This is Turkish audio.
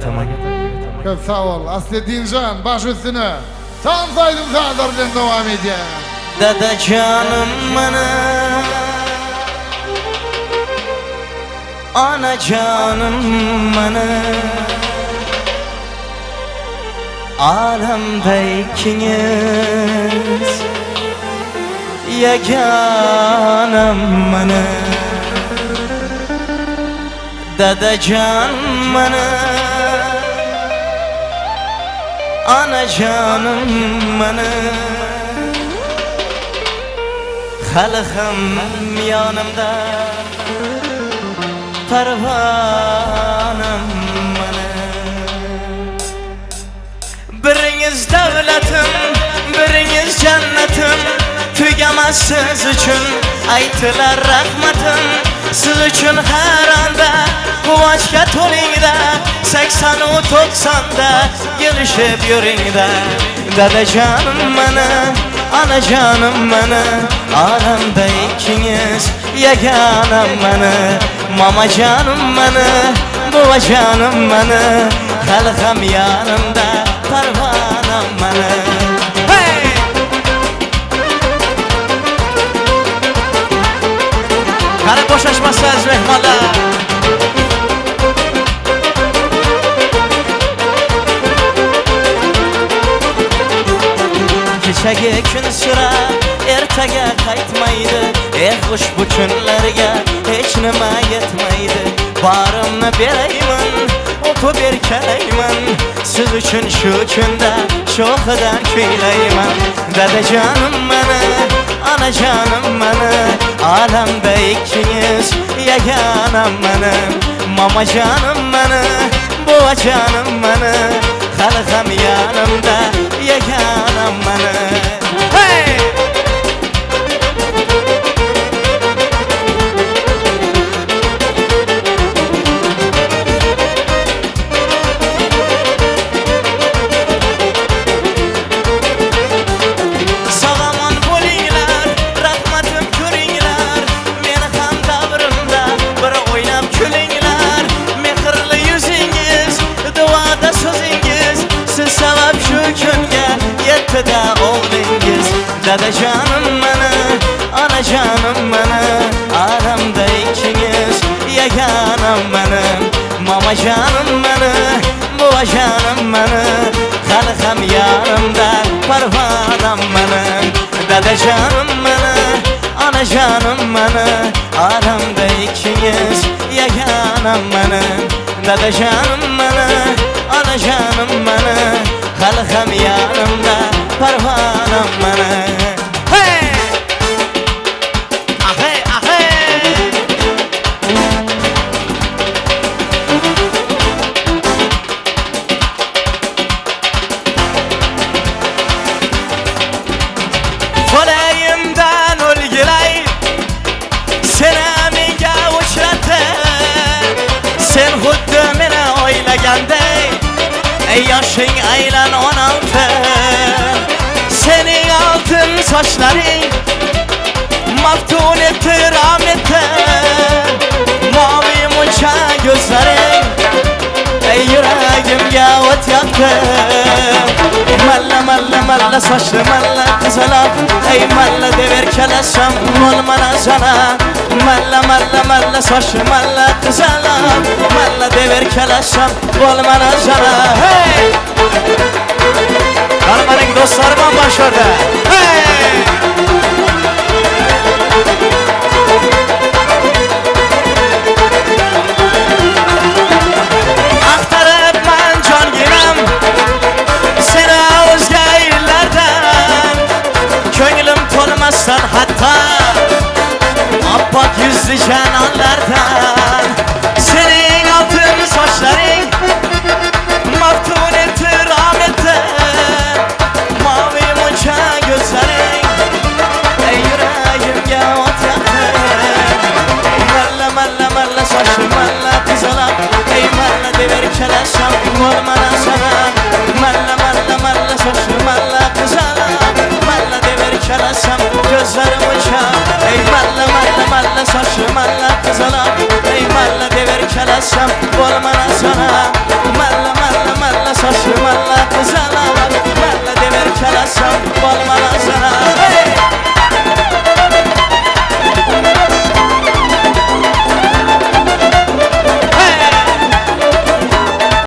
etaman. Köp sağ ol. Asledincan baş üstüne. Tam saydım sağlarla devam edeceğim. Dada canım bana, ana canım bana, alemde ikiniz yeganım bana. Dada can bana, ana canım bana, halkım yanımda, parvanım bana. Biriniz devletim, biriniz cennetim, tügemez siz için aytılar rahmetim. Siz için her anda kuvvetke tolingda, 80'u 90'da gelişip yürüngda. Dada canım bana, ana canım bana, alemde ikiniz yeganım bana. Mama canım bana, baba canım bana, halkım yanımda, parvanım bana. Hey! Kara boşaşmazsınız mehmanlar. Keçege gün sıra ertege kaytmaydı. Kuş bu günlerge hiç nima yetmaydi. Barımni berayman, oku berkalayman. Siz üçün şu kunda sho'xidan kuylayman. Dada canım bana, ana canım bana, alemde ikiniz yeganam bana. Mama canım bana, baba canım bana, halkım yanımda yeganam bana. Hey! Da oğlingiz, dada canım bana, ana canım bana, aramda ikiniz yeganam bana. Mama canım bana, baba canım bana, halkım yanımda, parvanım bana. Dada canım bana, ana canım bana, aramda ikiniz yeganam bana. Dada canım bana, ana canım bana, halkım yanımda, parvanım bana. Hey! Ahe, ahe! Tolayimdan o'lgilay, seni menga uchratdi. Sen xuddi meni o'ylaganday, yoshing aylan 16. Senin altın saçların maftun etti, rahmetti. Mavi munça gözlerin yüreğimge ot yaktı. Malla malla malla saçlı malla kızala, malla dever kelesem olmana sana. Malla malla malla saçlı malla kızala, malla dever kelesem olmana sana. Hey! Karmanın dostlarıma başladı. Hey! Aktarıp ben can girem seni özge illerden. Köngülüm tolmazsan hatta appak yüzlü cananlardan. Senin altın saçların maftun etti, rahmetti. Mavi munça gözlerin yüreğimge ot yaktı. Malla malla malla saçlı malla kızala, malla dever kelesem olmana sana. Malla malla malla saçlı malla kızala, malla dever kelesem gözlerim uçar. Malla malla malla saçlı malla kızala, malla dever kelesem olmana sana. Malla